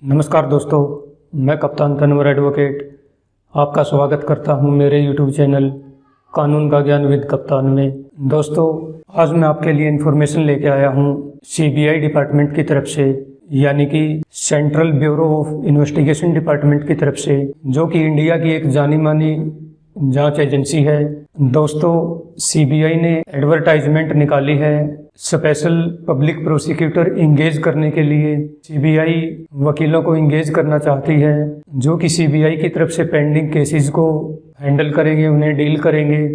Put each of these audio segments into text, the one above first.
नमस्कार दोस्तों, मैं कप्तान तनवर एडवोकेट आपका स्वागत करता हूं मेरे यूट्यूब चैनल कानून का ज्ञान विद कप्तान में। दोस्तों, आज मैं आपके लिए इन्फॉर्मेशन लेके आया हूं सीबीआई डिपार्टमेंट की तरफ से, यानी कि central bureau of investigation department की तरफ से, जो कि इंडिया की एक जानी मानी जांच एजेंसी है। दोस्तों, सीबीआई ने एडवर्टाइजमेंट निकाली है स्पेशल पब्लिक प्रोसिक्यूटर इंगेज करने के लिए। सीबीआई वकीलों को इंगेज करना चाहती है जो कि सीबीआई की तरफ से पेंडिंग केसेस को हैंडल करेंगे, उन्हें डील करेंगे।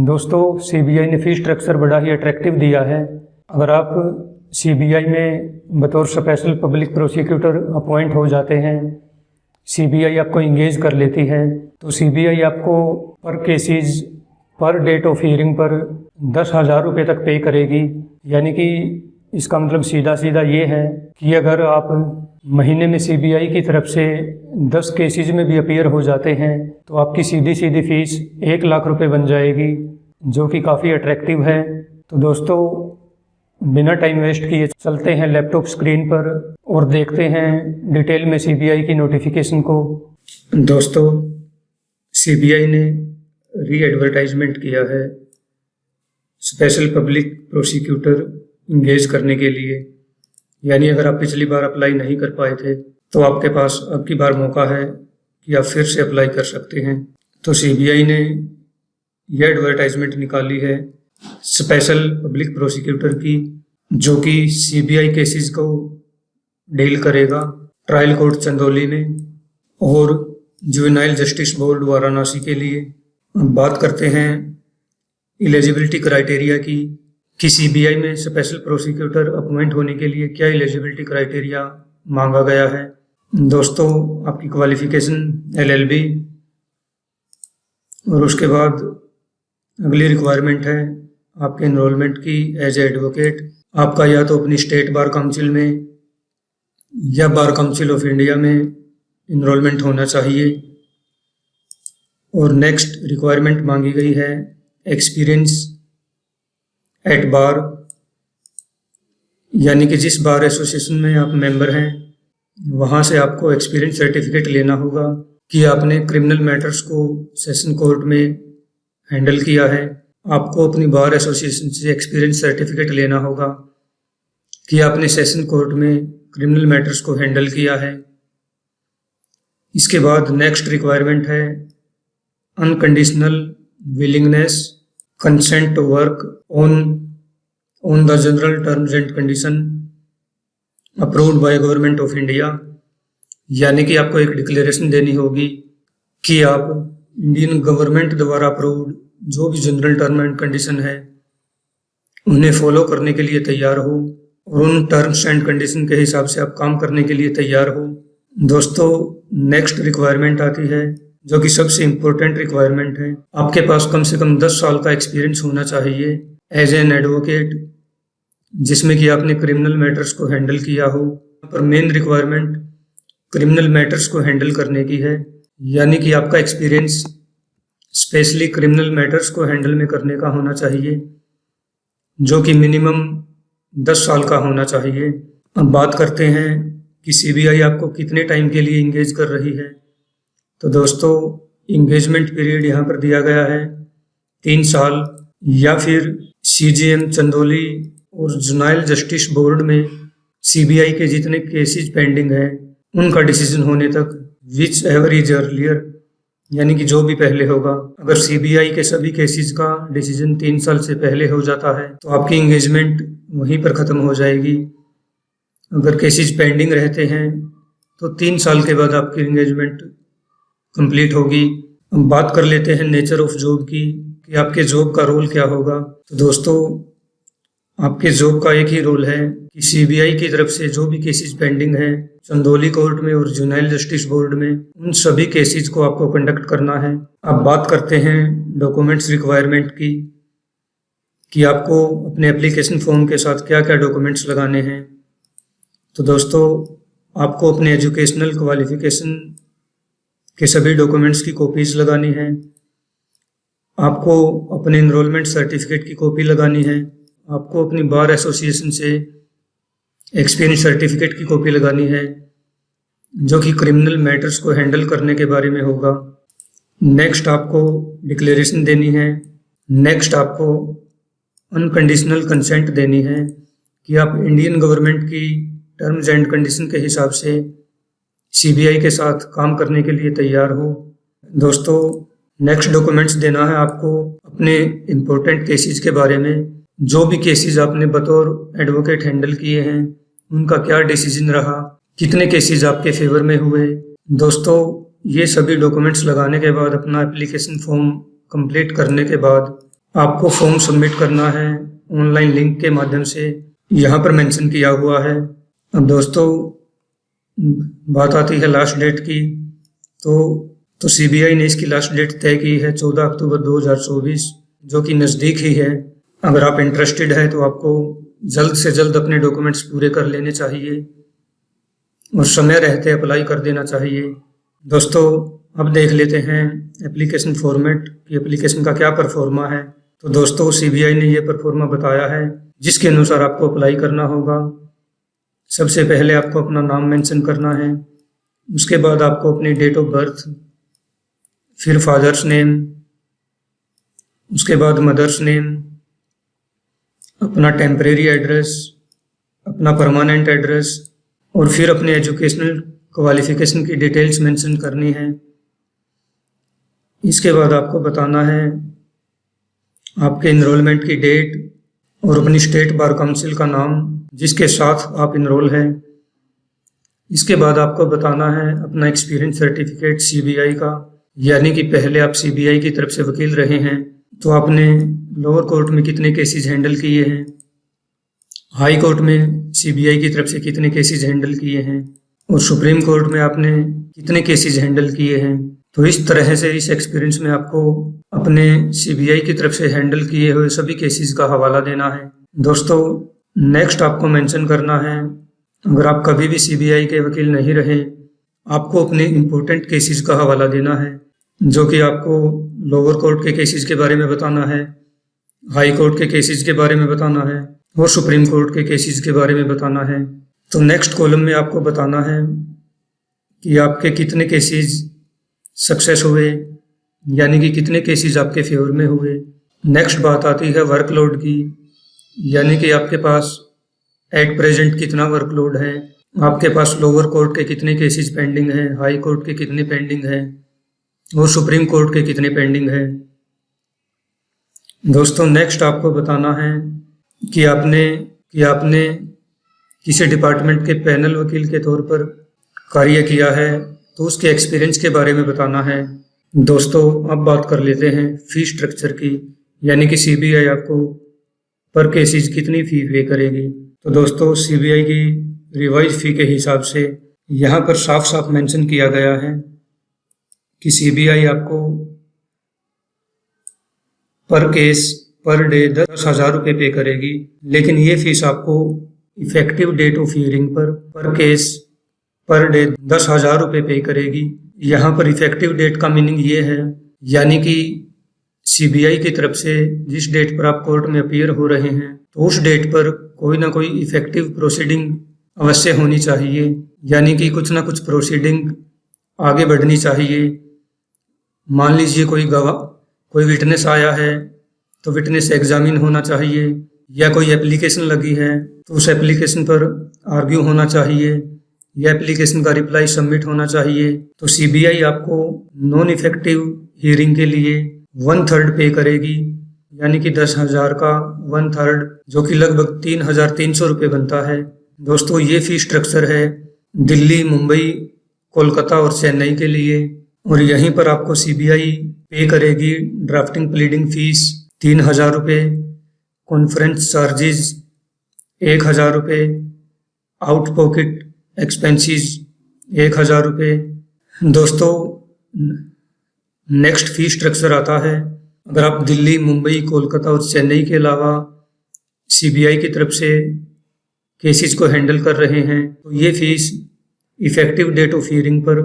दोस्तों, सीबीआई ने फी स्ट्रक्चर बड़ा ही अट्रैक्टिव दिया है। अगर आप सीबीआई में बतौर स्पेशल पब्लिक प्रोसिक्यूटर अपॉइंट हो जाते हैं, सीबीआई आपको इंगेज कर लेती है, तो सीबीआई आपको पर केसेस पर डेट ऑफ हियरिंग पर 10,000 रुपये तक पे करेगी। यानी कि इसका मतलब सीधा सीधा ये है कि अगर आप महीने में सीबीआई की तरफ से 10 केसेस में भी अपीयर हो जाते हैं तो आपकी सीधी सीधी फीस 1 लाख रुपए बन जाएगी, जो कि काफ़ी अट्रैक्टिव है। तो दोस्तों, बिना टाइम वेस्ट किए चलते हैं लैपटॉप स्क्रीन पर और देखते हैं डिटेल में सीबीआई की नोटिफिकेशन को। दोस्तों, सीबीआई ने री एडवर्टाइजमेंट किया है स्पेशल पब्लिक प्रोसिक्यूटर इंगेज करने के लिए। यानी अगर आप पिछली बार अप्लाई नहीं कर पाए थे तो आपके पास अब की बार मौका है कि आप फिर से अप्लाई कर सकते हैं। तो सीबीआई ने यह एडवर्टाइजमेंट निकाली है स्पेशल पब्लिक प्रोसिक्यूटर की, जो कि सीबीआई केसेस को डील करेगा ट्रायल कोर्ट चंदौली में और जुवेनाइल जस्टिस बोर्ड वाराणसी के लिए। बात करते हैं एलिजिबिलिटी क्राइटेरिया की कि सीबीआई में स्पेशल प्रोसिक्यूटर अपॉइंट होने के लिए क्या एलिजिबिलिटी क्राइटेरिया मांगा गया है। दोस्तों, आपकी क्वालिफिकेशन एलएलबी, और उसके बाद अगली रिक्वायरमेंट है आपके एनरोलमेंट की एज एडवोकेट। आपका या तो अपनी स्टेट बार काउंसिल में या बार काउंसिल ऑफ इंडिया में इनरोलमेंट होना चाहिए। और नेक्स्ट रिक्वायरमेंट मांगी गई है एक्सपीरियंस एट बार, यानी कि जिस बार एसोसिएशन में आप मेंबर हैं वहाँ से आपको एक्सपीरियंस सर्टिफिकेट लेना होगा कि आपने क्रिमिनल मैटर्स को सेशन कोर्ट में हैंडल किया है। आपको अपनी बार एसोसिएशन से एक्सपीरियंस सर्टिफिकेट लेना होगा कि आपने सेशन कोर्ट में क्रिमिनल मैटर्स को हैंडल किया है। इसके बाद नेक्स्ट रिक्वायरमेंट है unconditional willingness consent to work on the general terms and condition approved by government of India. यानी कि आपको एक डिक्लेरेशन देनी होगी कि आप इंडियन गवर्नमेंट द्वारा अप्रूव्ड जो भी जनरल टर्म एंड कंडीशन है उन्हें फॉलो करने के लिए तैयार हो और उन टर्म्स एंड कंडीशन के हिसाब से आप काम करने के लिए तैयार हो। दोस्तों, नेक्स्ट रिक्वायरमेंट आती है जो कि सबसे इम्पोर्टेंट रिक्वायरमेंट है। आपके पास कम से कम 10 साल का एक्सपीरियंस होना चाहिए एज एन एडवोकेट, जिसमें कि आपने क्रिमिनल मैटर्स को हैंडल किया हो। पर मेन रिक्वायरमेंट क्रिमिनल मैटर्स को हैंडल करने की है, यानी कि आपका एक्सपीरियंस स्पेशली क्रिमिनल मैटर्स को हैंडल में करने का होना चाहिए, जो कि मिनिमम 10 साल का होना चाहिए। अब बात करते हैं कि सीबीआई आपको कितने टाइम के लिए इंगेज कर रही है। तो दोस्तों, इंगेजमेंट पीरियड यहाँ पर दिया गया है 3 साल, या फिर सीजीएम चंदौली और जुवेनाइल जस्टिस बोर्ड में सीबीआई के जितने केसेस पेंडिंग है उनका डिसीजन होने तक, विच एवर इज अर्लियर, यानी कि जो भी पहले होगा। अगर सीबीआई के सभी केसेस का डिसीजन 3 साल से पहले हो जाता है तो आपकी इंगेजमेंट वहीं पर ख़त्म हो जाएगी। अगर केसेस पेंडिंग रहते हैं तो 3 साल के बाद आपकी इंगेजमेंट कंप्लीट होगी। हम बात कर लेते हैं नेचर ऑफ जॉब की कि आपके जॉब का रोल क्या होगा। तो दोस्तों, आपके जॉब का एक ही रोल है कि सीबीआई की तरफ से जो भी केसेस पेंडिंग है चंदौली कोर्ट में और जुवेनाइल जस्टिस बोर्ड में, उन सभी केसेस को आपको कंडक्ट करना है। अब बात करते हैं डॉक्यूमेंट्स रिक्वायरमेंट की कि आपको अपने एप्लीकेशन फॉर्म के साथ क्या क्या डॉक्यूमेंट्स लगाने हैं। तो दोस्तों, आपको अपने एजुकेशनल क्वालिफिकेशन के सभी डॉक्यूमेंट्स की कॉपीज लगानी है। आपको अपने एनरोलमेंट सर्टिफिकेट की कॉपी लगानी है। आपको अपनी बार एसोसिएशन से एक्सपीरियंस सर्टिफिकेट की कॉपी लगानी है। जो कि क्रिमिनल मैटर्स को हैंडल करने के बारे में होगा। नेक्स्ट आपको डिक्लेरेशन देनी है। नेक्स्ट आपको अनकंडीशनल कंसेंट देनी है कि आप इंडियन गवर्नमेंट की टर्म्स एंड कंडीशन के हिसाब से सीबीआई के साथ काम करने के लिए तैयार हो। दोस्तों, नेक्स्ट डॉक्यूमेंट्स देना है आपको अपने इम्पोर्टेंट केसेस के बारे में। जो भी केसेस आपने बतौर एडवोकेट हैंडल किए हैं उनका क्या डिसीजन रहा, कितने केसेस आपके फेवर में हुए। दोस्तों, ये सभी डॉक्यूमेंट्स लगाने के बाद अपना एप्लीकेशन फॉर्म कंप्लीट करने के बाद आपको फॉर्म सबमिट करना है ऑनलाइन लिंक के माध्यम से, यहाँ पर मेंशन किया हुआ है। अब दोस्तों, बात आती है लास्ट डेट की। तो सीबीआई ने इसकी लास्ट डेट तय की है 14 अक्टूबर 2024, जो कि नज़दीक ही है। अगर आप इंटरेस्टेड है तो आपको जल्द से जल्द अपने डॉक्यूमेंट्स पूरे कर लेने चाहिए और समय रहते अप्लाई कर देना चाहिए। दोस्तों, अब देख लेते हैं एप्लीकेशन फॉर्मेट कि एप्लीकेशन का क्या परफॉर्मा है। तो दोस्तों, सीबीआई ने ये परफॉर्मा बताया है जिसके अनुसार आपको अप्लाई करना होगा। सबसे पहले आपको अपना नाम मेंशन करना है, उसके बाद आपको अपनी डेट ऑफ बर्थ, फिर फादर्स नेम, उसके बाद मदर्स नेम, अपना टेम्परेरी एड्रेस, अपना परमानेंट एड्रेस और फिर अपने एजुकेशनल क्वालिफिकेशन की डिटेल्स मेंशन करनी है। इसके बाद आपको बताना है आपके इनरोलमेंट की डेट और अपनी स्टेट बार काउंसिल का नाम जिसके साथ आप इनरोल हैं। इसके बाद आपको बताना है अपना एक्सपीरियंस सर्टिफिकेट सीबीआई का, यानी कि पहले आप सीबीआई की तरफ से वकील रहे हैं तो आपने लोअर कोर्ट में कितने केसेस हैंडल किए हैं, हाई कोर्ट में सीबीआई की तरफ से कितने केसेस हैंडल किए हैं और सुप्रीम कोर्ट में आपने कितने केसेस हैंडल किए हैं। तो इस तरह से इस एक्सपीरियंस में आपको अपने सीबीआई की तरफ से हैंडल किए हुए सभी केसेस का हवाला देना है। दोस्तों, नेक्स्ट आपको मेंशन करना है, अगर आप कभी भी सीबीआई के वकील नहीं रहे, आपको अपने इम्पोर्टेंट केसेस का हवाला देना है, जो कि आपको लोअर कोर्ट के केसेस के बारे में बताना है, हाई कोर्ट के केसेस के बारे में बताना है और सुप्रीम कोर्ट के केसेस के बारे में बताना है। तो नेक्स्ट कॉलम में आपको बताना है कि आपके कितने केसेस सक्सेस हुए, यानी कि कितने केसेस आपके फेवर में हुए। नेक्स्ट बात आती है वर्कलोड की, यानी कि आपके पास एट प्रेजेंट कितना वर्कलोड है, आपके पास लोअर कोर्ट के कितने केसेस पेंडिंग हैं, हाई कोर्ट के कितने पेंडिंग हैं और सुप्रीम कोर्ट के कितने पेंडिंग हैं। दोस्तों, नेक्स्ट आपको बताना है कि आपने किसी डिपार्टमेंट के पैनल वकील के तौर पर कार्य किया है तो उसके एक्सपीरियंस के बारे में बताना है। दोस्तों, अब बात कर लेते हैं फी स्ट्रक्चर की, यानी कि सीबीआई आपको पर केसेस कितनी फ़ी पे करेगी। तो दोस्तों, सीबीआई की रिवाइज फ़ी के हिसाब से यहाँ पर साफ साफ मेंशन किया गया है कि सीबीआई आपको पर केस पर डे 10,000 रुपये पे करेगी, लेकिन ये फीस आपको इफेक्टिव डेट ऑफ हियरिंग पर केस पर डे 10,000 रुपये पे करेगी। यहाँ पर इफेक्टिव डेट का मीनिंग ये है, यानी कि सीबीआई की तरफ से जिस डेट पर आप कोर्ट में अपीयर हो रहे हैं तो उस डेट पर कोई ना कोई इफेक्टिव प्रोसीडिंग अवश्य होनी चाहिए, यानी कि कुछ ना कुछ प्रोसीडिंग आगे बढ़नी चाहिए। मान लीजिए कोई विटनेस आया है तो विटनेस एग्जामिन होना चाहिए, या कोई एप्लीकेशन लगी है तो उस एप्लीकेशन पर आर्ग्यू होना चाहिए, या एप्लीकेशन का रिप्लाई सबमिट होना चाहिए। तो सीबीआई आपको नॉन इफेक्टिव हियरिंग के लिए 1/3 पे करेगी, यानी कि 10,000 का 1/3, जो कि लगभग 3,300 रुपये बनता है। दोस्तों, ये फी स्ट्रक्चर है दिल्ली, मुंबई, कोलकाता और चेन्नई के लिए, और यहीं पर आपको सीबीआई पे करेगी ड्राफ्टिंग प्लीडिंग फीस 3,000 रुपये, कॉन्फ्रेंस चार्जेस 1,000 रुपये, आउट पॉकेट एक्सपेंसेस 1,000 रुपये। दोस्तों, नेक्स्ट फी स्ट्रक्चर आता है, अगर आप दिल्ली, मुंबई, कोलकाता और चेन्नई के अलावा सीबीआई की तरफ से केसेस को हैंडल कर रहे हैं तो ये fees effective date of hearing पर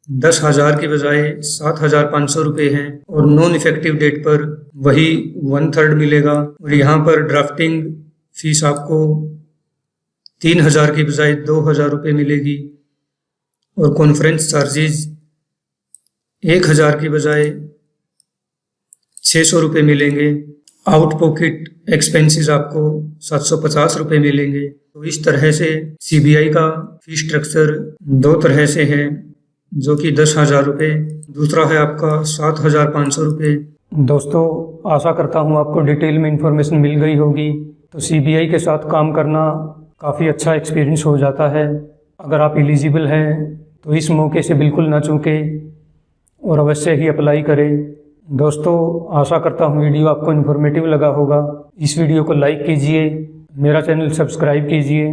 10,000 के बजाय 7,500 रुपये हैं, और नॉन इफेक्टिव डेट पर वही 1/3 मिलेगा। और यहाँ पर ड्राफ्टिंग फीस आपको 3,000 की बजाय 2,000 रुपये मिलेगी, और कॉन्फ्रेंस चार्जेज 1000 की बजाय 600 रुपये मिलेंगे। आउट पॉकेट एक्सपेंसेस आपको 750 रुपये मिलेंगे। तो इस तरह से CBI का फी स्ट्रक्चर दो तरह से है, जो कि 10,000 रुपये, दूसरा है आपका 7,500 रुपये। दोस्तों, आशा करता हूँ आपको डिटेल में इंफॉर्मेशन मिल गई होगी। तो CBI के साथ काम करना काफ़ी अच्छा एक्सपीरियंस हो जाता है। अगर आप एलिजिबल हैं तो इस मौके से बिल्कुल ना चूकें और अवश्य ही अप्लाई करें। दोस्तों, आशा करता हूँ वीडियो आपको इन्फॉर्मेटिव लगा होगा। इस वीडियो को लाइक कीजिए, मेरा चैनल सब्सक्राइब कीजिए